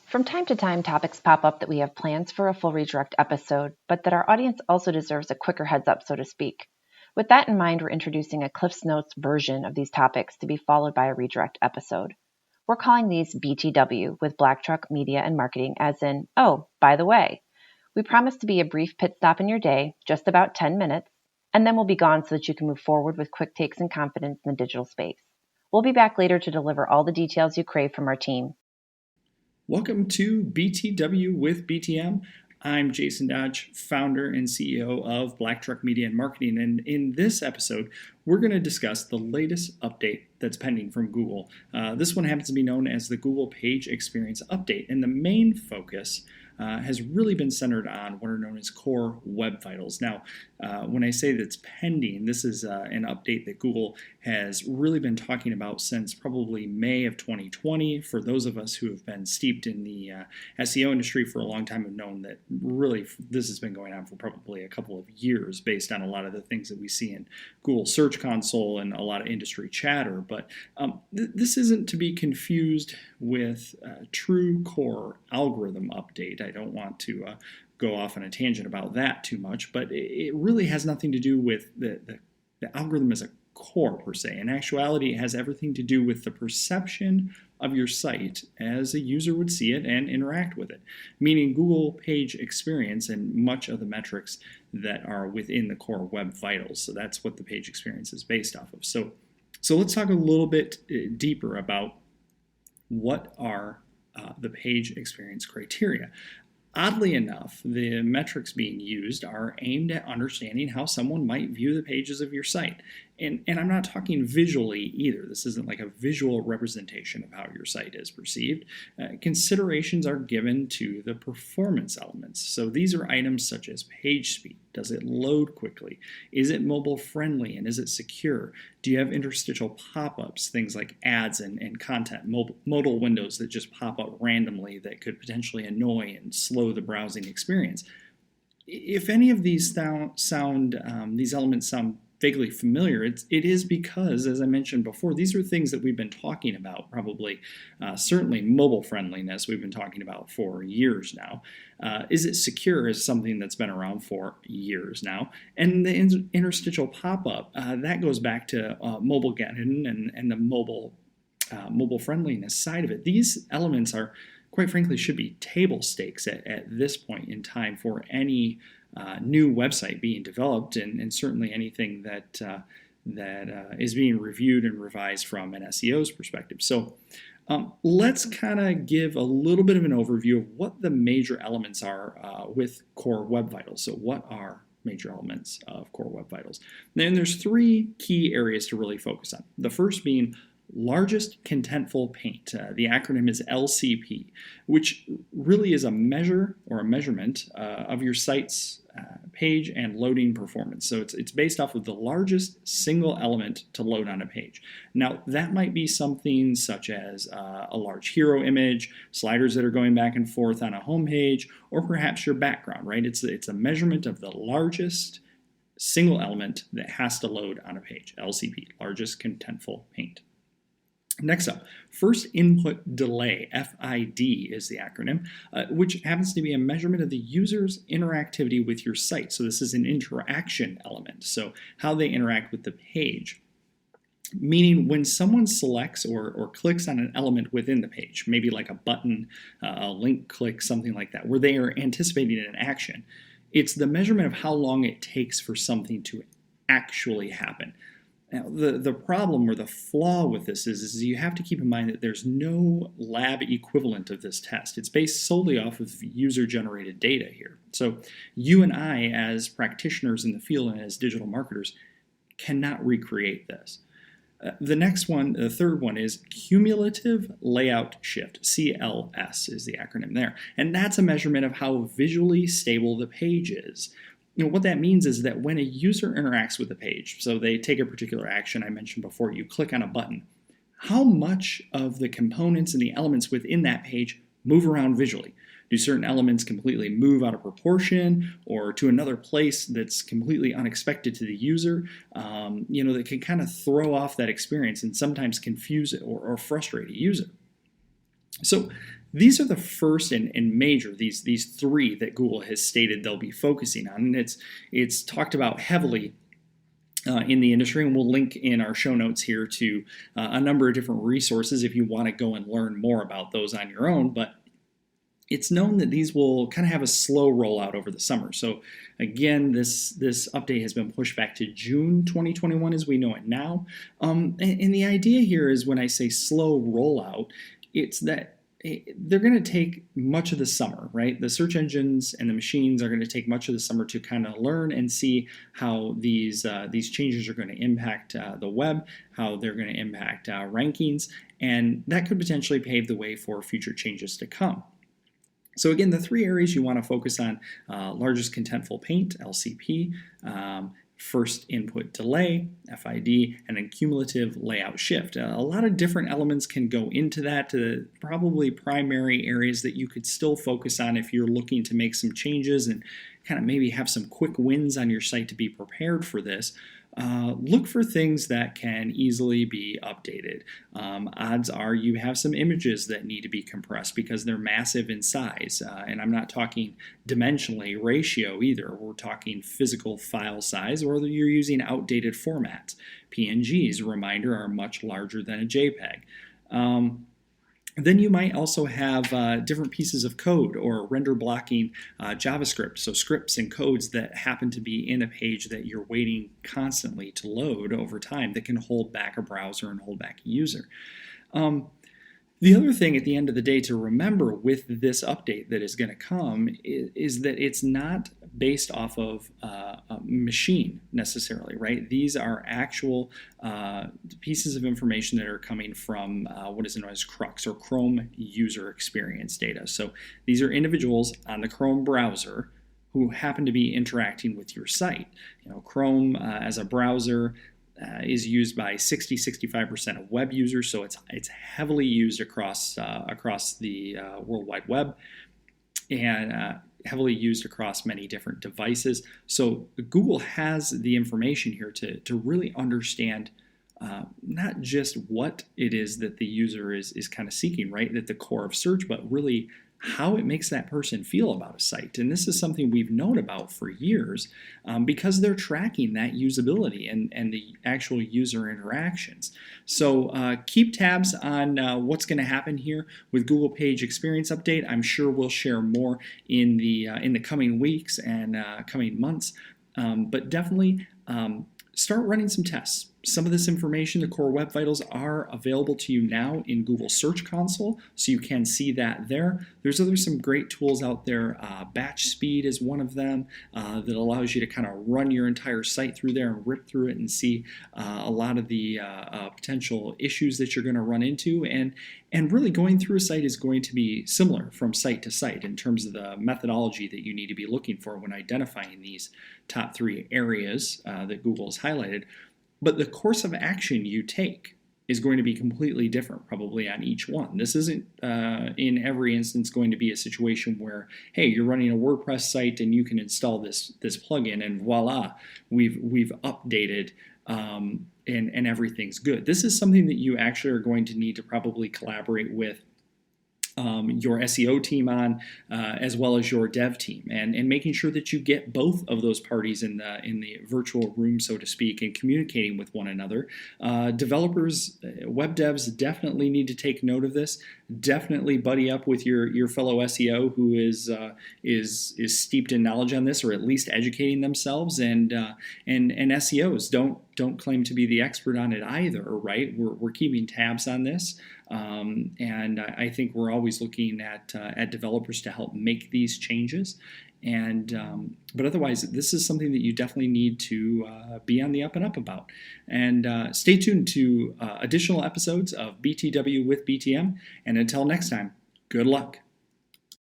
From time to time, topics pop up that we have plans for a full redirect episode, but that our audience also deserves a quicker heads up, so to speak. With that in mind, we're introducing a Cliff's Notes version of these topics to be followed by a redirect episode. We're calling these BTW with BlackTruck Media and Marketing, as in, oh, by the way. We promise to be a brief pit stop in your day, just about 10 minutes, and then we'll be gone so that you can move forward with quick takes and confidence in the digital space. We'll be back later to deliver all the details you crave from our team. Welcome to BTW with BTM. I'm Jason Dodge, founder and CEO of BlackTruck Media and Marketing, and in this episode, we're going to discuss the latest update that's pending from Google. This one happens to be known as the Google Page Experience Update, and the main focus has really been centered on what are known as core web vitals. Now, when I say that's pending, this is an update that Google has really been talking about since probably May of 2020. For those of us who have been steeped in the SEO industry for a long time have known that really this has been going on for probably a couple of years based on a lot of the things that we see in Google Search Console and a lot of industry chatter. But this isn't to be confused with a true core algorithm update. I don't want to go off on a tangent about that too much, but it really has nothing to do with the algorithm as a core per se. In actuality, it has everything to do with the perception of your site as a user would see it and interact with it, meaning Google Page Experience and much of the metrics that are within the core web vitals. So that's what the page experience is based off of. So let's talk a little bit deeper about what are the page experience criteria. Oddly enough, the metrics being used are aimed at understanding how someone might view the pages of your site. And I'm not talking visually either. This isn't like a visual representation of how your site is perceived. Considerations are given to the performance elements. So these are items such as page speed. Does it load quickly? Is it mobile friendly and is it secure? Do you have interstitial pop-ups, things like ads and content, modal windows that just pop up randomly that could potentially annoy and slow the browsing experience? If any of these these elements sound vaguely familiar, it is because, as I mentioned before, these are things that we've been talking about, probably certainly mobile friendliness we've been talking about for years now. Is it secure is something that's been around for years now. And the interstitial pop-up, that goes back to Mobilegeddon and the mobile friendliness side of it. These elements are, quite frankly, should be table stakes at this point in time for any new website being developed, and certainly anything that is being reviewed and revised from an SEO's perspective. So let's kind of give a little bit of an overview of what the major elements are with core web vitals. So what are major elements of core web vitals? Then there's three key areas to really focus on. The first being largest contentful paint. The acronym is LCP, which really is a measure or a measurement of your site's page and loading performance. So it's based off of the largest single element to load on a page. Now, that might be something such as a large hero image, sliders that are going back and forth on a home page, or perhaps your background, right? It's a measurement of the largest single element that has to load on a page. LCP, largest contentful paint. Next up, first input delay, FID is the acronym, which happens to be a measurement of the user's interactivity with your site. So this is an interaction element, so how they interact with the page. Meaning when someone selects or clicks on an element within the page, maybe like a button, a link click, something like that, where they are anticipating an action, it's the measurement of how long it takes for something to actually happen. Now, the problem or the flaw with this is you have to keep in mind that there's no lab equivalent of this test. It's based solely off of user-generated data here. So you and I, as practitioners in the field and as digital marketers, cannot recreate this. The third one is cumulative layout shift, CLS is the acronym there. And that's a measurement of how visually stable the page is. What that means is that when a user interacts with the page, so they take a particular action I mentioned before, you click on a button, how much of the components and the elements within that page move around visually? Do certain elements completely move out of proportion or to another place that's completely unexpected to the user? That can kind of throw off that experience and sometimes confuse it or frustrate a user. So these are the first and major, these three that Google has stated they'll be focusing on. And it's talked about heavily in the industry, and we'll link in our show notes here to a number of different resources if you want to go and learn more about those on your own. But it's known that these will kind of have a slow rollout over the summer. So again, this update has been pushed back to June 2021 as we know it now. And the idea here is, when I say slow rollout, it's that they're going to take much of the summer, right? The search engines and the machines are going to take much of the summer to kind of learn and see how these changes are going to impact the web, how they're going to impact rankings, and that could potentially pave the way for future changes to come. So again, the three areas you want to focus on: largest contentful paint, LCP, first input delay, FID, and then cumulative layout shift. A lot of different elements can go into that, to probably primary areas that you could still focus on if you're looking to make some changes and kind of maybe have some quick wins on your site to be prepared for this. Look for things that can easily be updated. Odds are you have some images that need to be compressed because they're massive in size. And I'm not talking dimensionally, ratio either. We're talking physical file size, or you're using outdated formats. PNGs, reminder, are much larger than a JPEG. Then you might also have different pieces of code or render blocking JavaScript, so scripts and codes that happen to be in a page that you're waiting constantly to load over time that can hold back a browser and hold back a user. The other thing at the end of the day to remember with this update that is going to come is that it's not based off of a machine necessarily, right? These are actual pieces of information that are coming from what is known as CRUX, or Chrome User Experience data. So these are individuals on the Chrome browser who happen to be interacting with your site. Chrome as a browser is used by 60-65% of web users, so it's heavily used across the World Wide Web, and heavily used across many different devices. So Google has the information here to really understand not just what it is that the user is kind of seeking, right, at the core of search, but really how it makes that person feel about a site. And this is something we've known about for years because they're tracking that usability and the actual user interactions. So keep tabs on what's going to happen here with Google Page Experience Update. I'm sure we'll share more in the coming weeks and coming months, but definitely start running some tests. Some of this information, the core web vitals, are available to you now in Google Search Console, so you can see that there. There's some great tools out there. Batch speed is one of them that allows you to kind of run your entire site through there and rip through it and see a lot of the potential issues that you're going to run into. And really going through a site is going to be similar from site to site in terms of the methodology that you need to be looking for when identifying these top three areas that Google has highlighted. But the course of action you take is going to be completely different probably on each one. This isn't in every instance going to be a situation where, hey, you're running a WordPress site and you can install this plugin and voila, we've updated and everything's good. This is something that you actually are going to need to probably collaborate with your SEO team on, as well as your dev team, and making sure that you get both of those parties in the virtual room, so to speak, and communicating with one another. Developers, web devs definitely need to take note of this. Definitely buddy up with your fellow SEO who is steeped in knowledge on this, or at least educating themselves. And SEOs don't claim to be the expert on it either, right? We're keeping tabs on this. And I think we're always looking at developers to help make these changes. But otherwise, this is something that you definitely need to be on the up and up about. And stay tuned to additional episodes of BTW with BTM. And until next time, good luck.